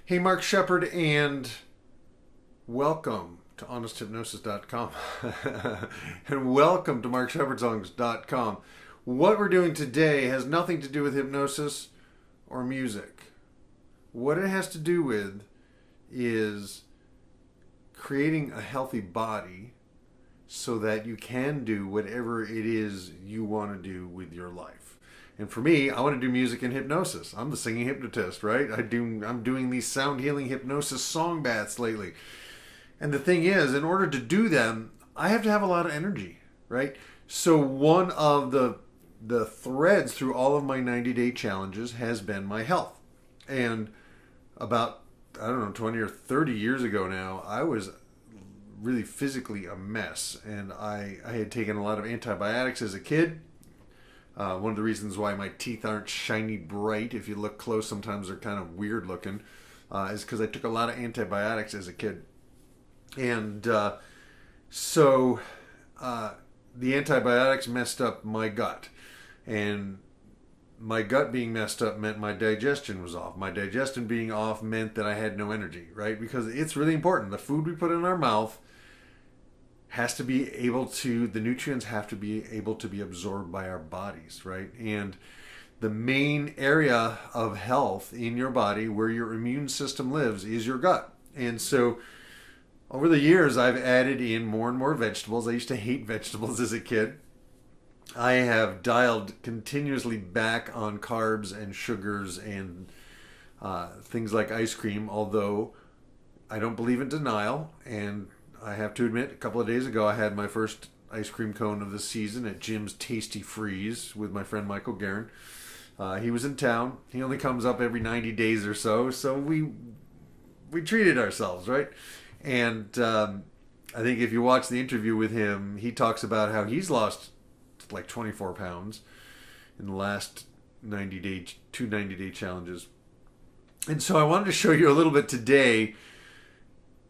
Hey, Mark Shepard, and welcome to honesthypnosis.com and welcome to markshepherdsongs.com. What we're doing today has nothing to do with hypnosis or music. What it has to do with is creating a healthy body so that you can do whatever it is you want to do with your life. And for me, I want to do music and hypnosis. I'm the Singing Hypnotist, right? I'm doing these sound healing hypnosis song baths lately. And the thing is, in order to do them, I have to have a lot of energy, right? So one of the threads through all of my 90-day challenges has been my health. And about, 20 or 30 years ago now, I was really physically a mess. And I had taken a lot of antibiotics as a kid. One of the reasons why my teeth aren't shiny bright, if you look close, sometimes they're kind of weird looking, is because I took a lot of antibiotics as a kid. And so the antibiotics messed up my gut. And my gut being messed up meant my digestion was off. My digestion being off meant that I had no energy, right? Because it's really important. The food we put in our mouth has to be able to, the nutrients have to be able to be absorbed by our bodies, right? And the main area of health in your body, where your immune system lives, is your gut. And so over the years, I've added in more and more vegetables. I used to hate vegetables as a kid. I have dialed continuously back on carbs and sugars and things like ice cream, although I don't believe in denial. And I have to admit, a couple of days ago, I had my first ice cream cone of the season at Jim's Tasty Freeze with my friend Michael Guerin. He was in town. He only comes up every 90 days or so, so we treated ourselves, right? And I think if you watch the interview with him, he talks about how he's lost like 24 pounds in the last 90-day challenges. And so I wanted to show you a little bit today,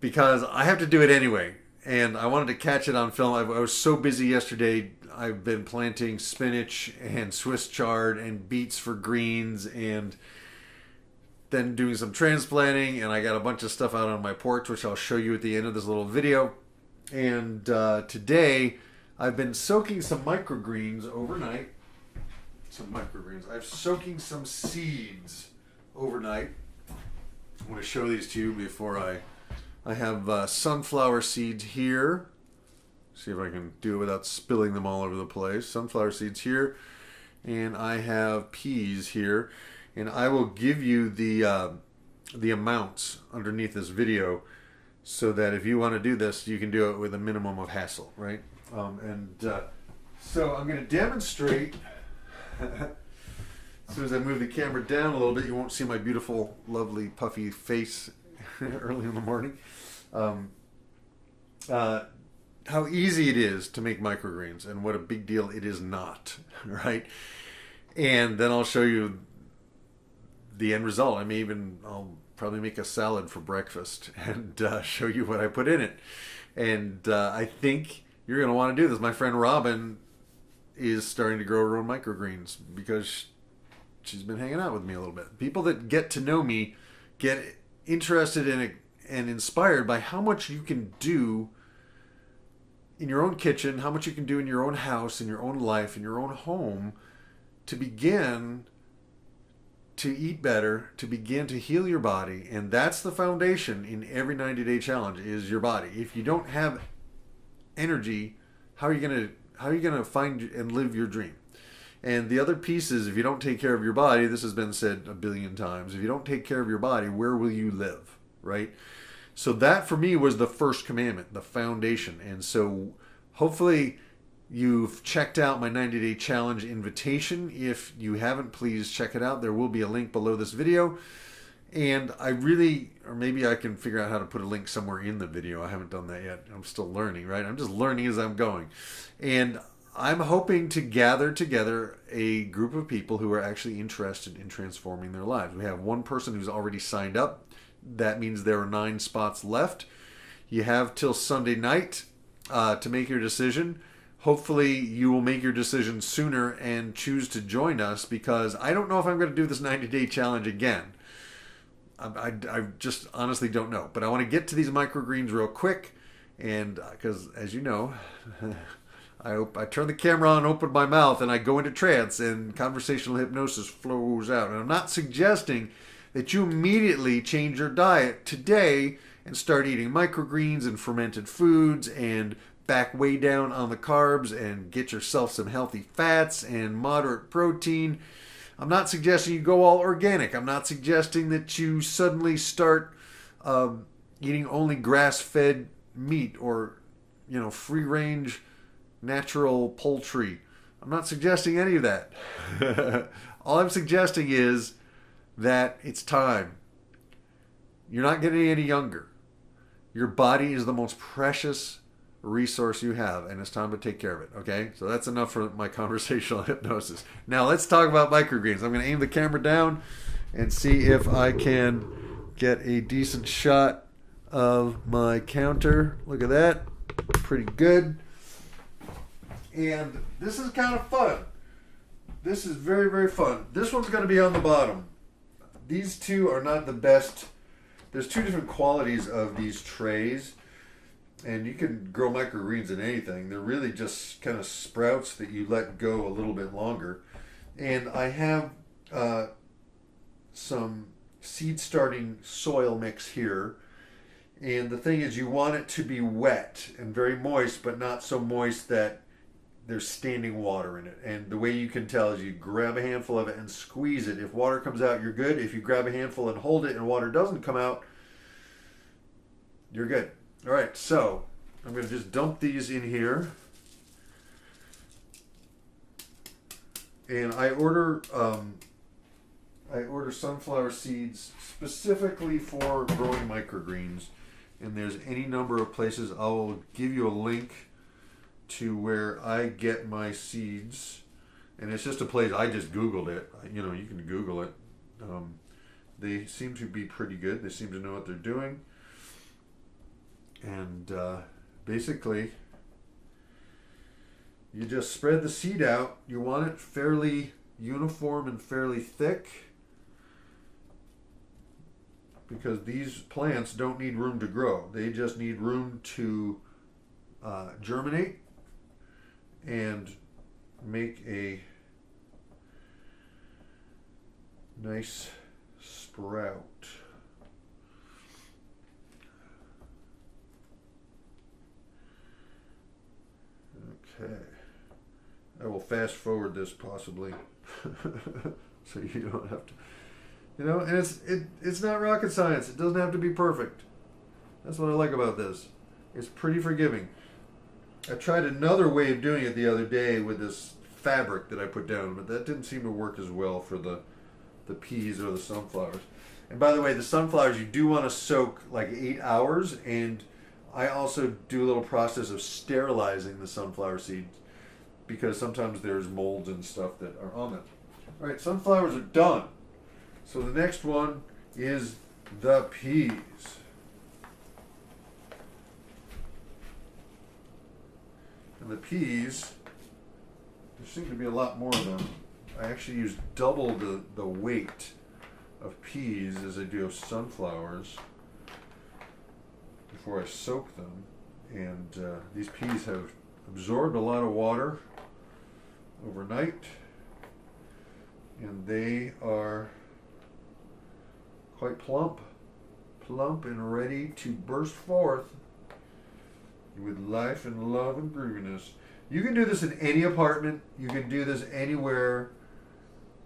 because I have to do it anyway, and I wanted to catch it on film. I was so busy yesterday. I've been planting spinach and Swiss chard and beets for greens, and then doing some transplanting, and I got a bunch of stuff out on my porch, which I'll show you at the end of this little video. And today, I've been soaking some microgreens overnight. I'm soaking some seeds overnight. I want to show these to you before I have sunflower seeds here. See if I can do it without spilling them all over the place. Sunflower seeds here. And I have peas here. And I will give you the amounts underneath this video, so that if you want to do this, you can do it with a minimum of hassle, right? So I'm going to demonstrate. As soon as I move the camera down a little bit, you won't see my beautiful, lovely, puffy face early in the morning. How easy it is to make microgreens and what a big deal it is not, right? And then I'll show you the end result. I'll probably make a salad for breakfast and show you what I put in it. And I think you're going to want to do this. My friend Robin is starting to grow her own microgreens because she's been hanging out with me a little bit. People that get to know me get interested in it and inspired by how much you can do in your own kitchen, how much you can do in your own house, in your own life, in your own home, to begin to eat better, to begin to heal your body. And that's the foundation in every 90-day challenge, is your body. If you don't have energy, how are you gonna find and live your dream? And the other piece is, if you don't take care of your body, this has been said a billion times, if you don't take care of your body, where will you live, right? So that for me was the first commandment, the foundation. And so hopefully you've checked out my 90-day challenge invitation. If you haven't, please check it out. There will be a link below this video. And I really, or maybe I can figure out how to put a link somewhere in the video. I haven't done that yet. I'm still learning, right? I'm just learning as I'm going. And I'm hoping to gather together a group of people who are actually interested in transforming their lives. We have one person who's already signed up. That means there are 9 spots left. You have till Sunday night to make your decision. Hopefully you will make your decision sooner and choose to join us, because I don't know if I'm going to do this 90-day challenge again. I just honestly don't know. But I want to get to these microgreens real quick, and because as you know, I turn the camera on, open my mouth, and I go into trance, and conversational hypnosis flows out. And I'm not suggesting that you immediately change your diet today and start eating microgreens and fermented foods and back way down on the carbs and get yourself some healthy fats and moderate protein. I'm not suggesting you go all organic. I'm not suggesting that you suddenly start eating only grass-fed meat or, free-range natural poultry. I'm not suggesting any of that. All I'm suggesting is that it's time. You're not getting any younger. Your body is the most precious resource you have, and it's time to take care of it. Okay, so that's enough for my conversational hypnosis. Now let's talk about microgreens. I'm going to aim the camera down and see if I can get a decent shot of my counter. Look at that, pretty good. And this is kind of fun. This is very, very fun. This one's going to be on the bottom. These two are not the best. There's 2 different qualities of these trays. And you can grow microgreens in anything. They're really just kind of sprouts that you let go a little bit longer. And I have some seed starting soil mix here. And the thing is, you want it to be wet and very moist, but not so moist that there's standing water in it. And the way you can tell is you grab a handful of it and squeeze it. If water comes out, you're good. If you grab a handful and hold it and water doesn't come out, you're good. All right, so I'm going to just dump these in here. And I order sunflower seeds specifically for growing microgreens. And there's any number of places. I will give you a link to where I get my seeds. And it's just a place, I just Googled it. You can Google it. They seem to be pretty good. They seem to know what they're doing. And basically, you just spread the seed out. You want it fairly uniform and fairly thick, because these plants don't need room to grow. They just need room to germinate and make a nice sprout. Okay, I will fast forward this possibly, so you don't have to, and it's not rocket science. It doesn't have to be perfect. That's what I like about this. It's pretty forgiving. I tried another way of doing it the other day with this fabric that I put down, but that didn't seem to work as well for the peas or the sunflowers. And by the way, the sunflowers, you do want to soak like 8 hours, and I also do a little process of sterilizing the sunflower seeds, because sometimes there's molds and stuff that are on them. All right, sunflowers are done. So the next one is the peas. And the peas, there seem to be a lot more of them. I actually use double the weight of peas as I do of sunflowers before I soak them. And these peas have absorbed a lot of water overnight, and they are quite plump and ready to burst forth with life and love and grooviness. You can do this in any apartment. You can do this anywhere.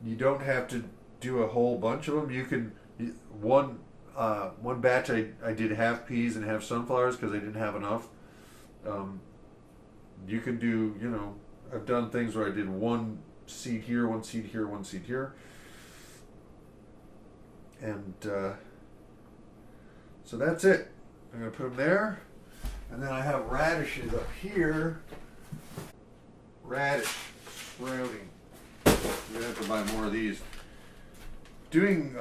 You don't have to do a whole bunch of them. You can, one batch I did half peas and half sunflowers because I didn't have enough. You can do, I've done things where I did one seed here, one seed here, one seed here. And so that's it. I'm going to put them there. And then I have radishes up here. radish sprouting. We're gonna have to buy more of these. Doing,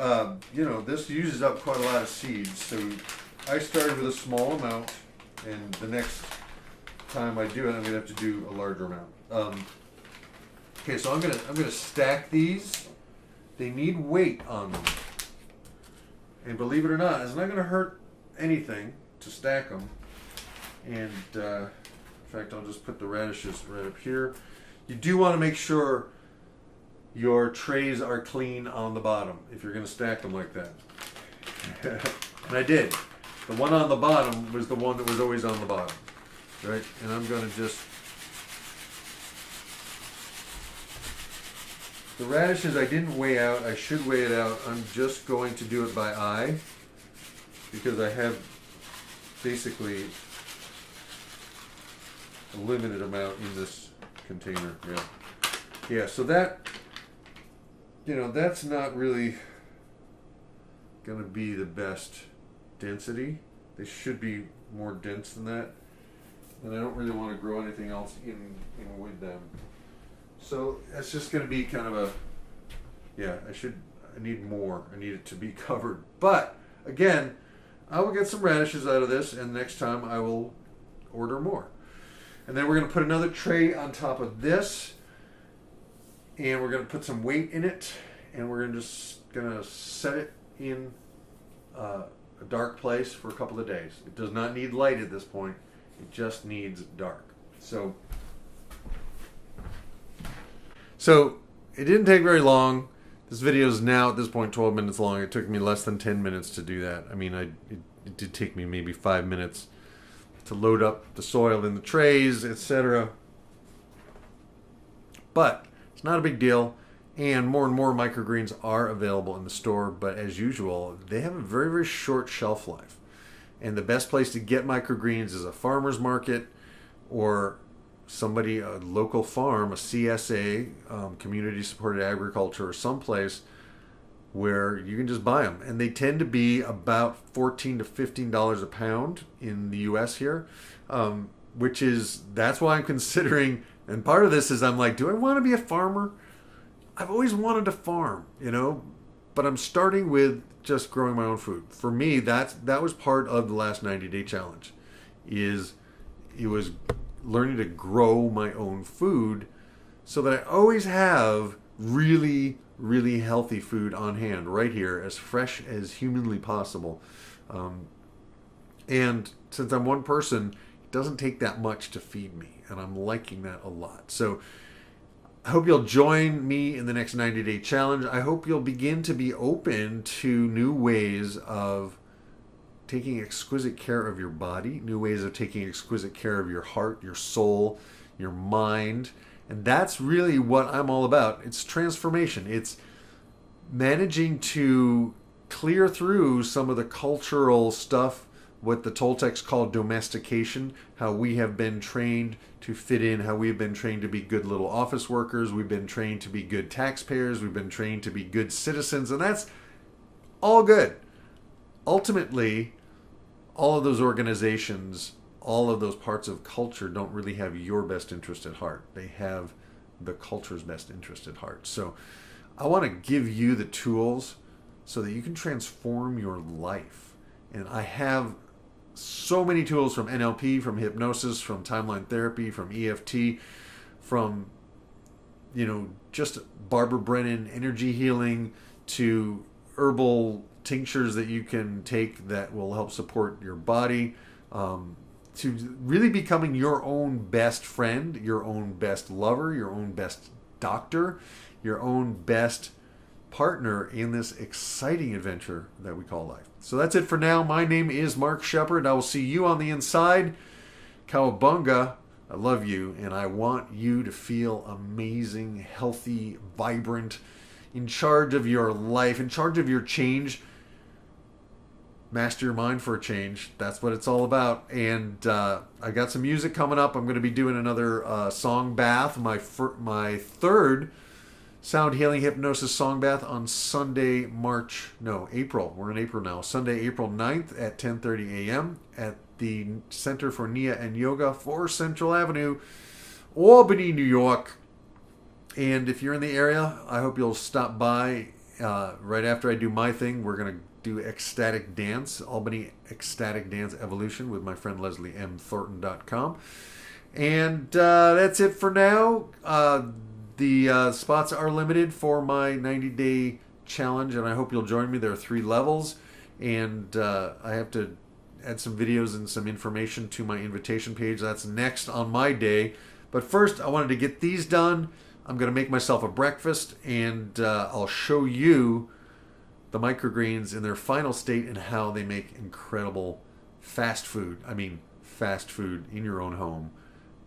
you know, this uses up quite a lot of seeds, so I started with a small amount, and the next time I do it, I'm gonna have to do a larger amount. Okay, so I'm gonna stack these. They need weight on them, and believe it or not, it's not gonna hurt anything to stack them. And in fact, I'll just put the radishes right up here. You do want to make sure your trays are clean on the bottom if you're going to stack them like that. And I did. The one on the bottom was the one that was always on the bottom, right? And I'm going to just... The radishes I didn't weigh out. I should weigh it out. I'm just going to do it by eye because I have basically a limited amount in this container. Yeah, so that, you know, that's not really going to be the best density. They should be more dense than that. And I don't really want to grow anything else in with them. So that's just going to be kind of a, yeah, I need more. I need it to be covered. But again, I will get some radishes out of this, and next time I will order more. And then we're going to put another tray on top of this, and we're going to put some weight in it, and we're just going to set it in a dark place for a couple of days. It does not need light at this point. It just needs dark. So it didn't take very long. This video is now at this point 12 minutes long. It took me less than 10 minutes to do that. I mean, it did take me maybe 5 minutes to load up the soil in the trays, etc. But it's not a big deal, and more microgreens are available in the store, but as usual, they have a very, very short shelf life. And the best place to get microgreens is a farmer's market or somebody, a local farm, a CSA, community supported agriculture, or someplace where you can just buy them. And they tend to be about $14 to $15 a pound in the US here, that's why I'm considering, and part of this is I'm like, do I want to be a farmer? I've always wanted to farm, you know, but I'm starting with just growing my own food. For me, that was part of the last 90-day challenge, it was learning to grow my own food so that I always have really, really healthy food on hand right here, as fresh as humanly possible. And since I'm one person, it doesn't take that much to feed me, and I'm liking that a lot. So I hope you'll join me in the next 90-day challenge. I hope you'll begin to be open to new ways of taking exquisite care of your body, new ways of taking exquisite care of your heart, your soul, your mind. And that's really what I'm all about. It's transformation. It's managing to clear through some of the cultural stuff, what the Toltecs call domestication, how we have been trained to fit in, how we've been trained to be good little office workers, we've been trained to be good taxpayers, we've been trained to be good citizens, and that's all good. Ultimately, all of those organizations, all of those parts of culture don't really have your best interest at heart. They have the culture's best interest at heart. So I want to give you the tools so that you can transform your life. And I have so many tools from NLP, from hypnosis, from timeline therapy, from EFT, from, you know, just Barbara Brennan energy healing, to herbal tinctures that you can take that will help support your body, to really becoming your own best friend, your own best lover, your own best doctor, your own best partner in this exciting adventure that we call life. So that's it for now. My name is Mark Shepard. I will see you on the inside. Cowabunga. I love you, and I want you to feel amazing, healthy, vibrant, in charge of your life, in charge of your change. Master your mind for a change. That's what it's all about. And I got some music coming up. I'm going to be doing another song bath, my third sound healing hypnosis song bath on April. We're in April now. Sunday, April 9th at 10:30 a.m. at the Center for Nia and Yoga, 4 Central Avenue, Albany, New York. And if you're in the area, I hope you'll stop by right after I do my thing. We're going to do ecstatic dance, Albany Ecstatic Dance Evolution with my friend LeslieMThornton.com. And that's it for now. The spots are limited for my 90-day challenge, and I hope you'll join me. There are 3 levels, and I have to add some videos and some information to my invitation page. That's next on my day. But first, I wanted to get these done. I'm going to make myself a breakfast, and I'll show you the microgreens in their final state and how they make incredible fast food. I mean, fast food in your own home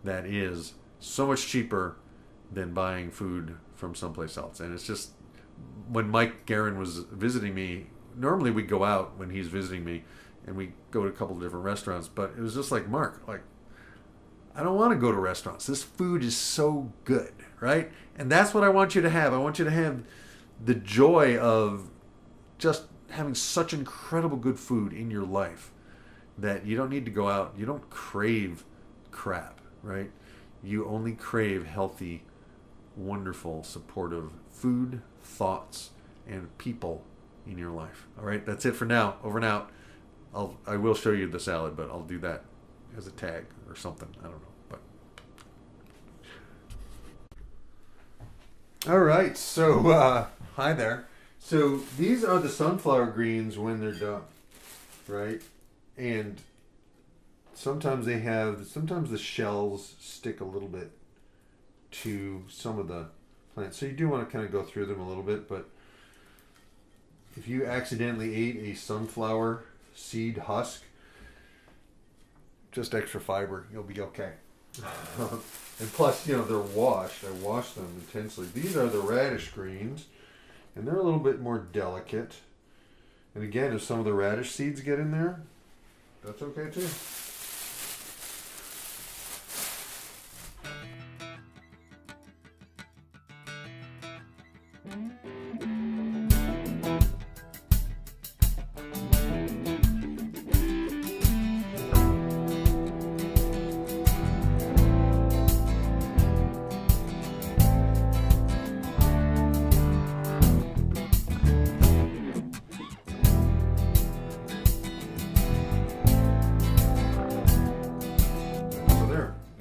that is so much cheaper than buying food from someplace else. And it's just, when Mike Guerin was visiting me, normally we go out when he's visiting me, and we go to a couple of different restaurants, but it was just like, Mark, like, I don't want to go to restaurants. This food is so good, right? And that's what I want you to have. I want you to have the joy of just having such incredible good food in your life that you don't need to go out. You don't crave crap, right? You only crave healthy, wonderful, supportive food, thoughts, and people in your life. All right, that's it for now. Over and out. I will show you the salad, but I'll do that as a tag or something. I don't know. But all right, so hi there. So these are the sunflower greens when they're done, right? And sometimes the shells stick a little bit to some of the plants. So you do want to kind of go through them a little bit, but if you accidentally ate a sunflower seed husk, just extra fiber, you'll be okay. And plus, you know, they're washed. I wash them intensely. These are the radish greens, and they're a little bit more delicate. And again, if some of the radish seeds get in there, that's okay too.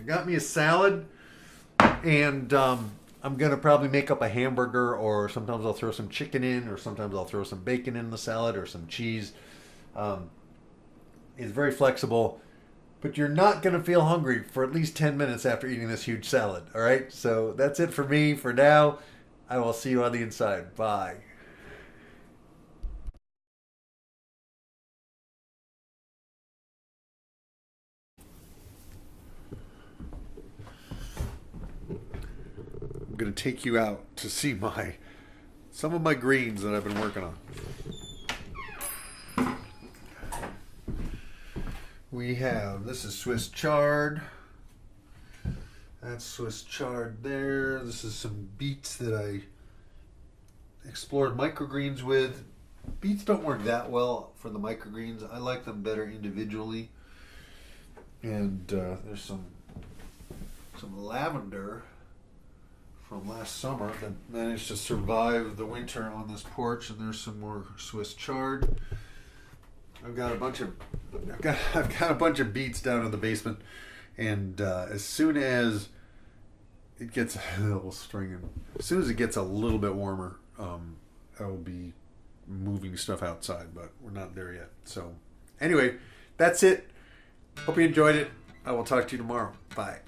Got me a salad, and I'm gonna probably make up a hamburger, or sometimes I'll throw some chicken in, or sometimes I'll throw some bacon in the salad, or some cheese. It's very flexible, but you're not gonna feel hungry for at least 10 minutes after eating this huge salad. All right, so that's it for me for now. I will see you on the inside. Bye. I'm going to take you out to see some of my greens that I've been working on. We have, this is Swiss chard. That's Swiss chard there. This is some beets that I explored microgreens with. Beets don't work that well for the microgreens. I like them better individually. And there's some lavender from last summer that managed to survive the winter on this porch, and there's some more Swiss chard. I've got a bunch of beets down in the basement, and as soon as it gets a little as soon as it gets a little bit warmer, I will be moving stuff outside, but we're not there yet. So anyway, that's it. Hope you enjoyed it. I will talk to you tomorrow. Bye.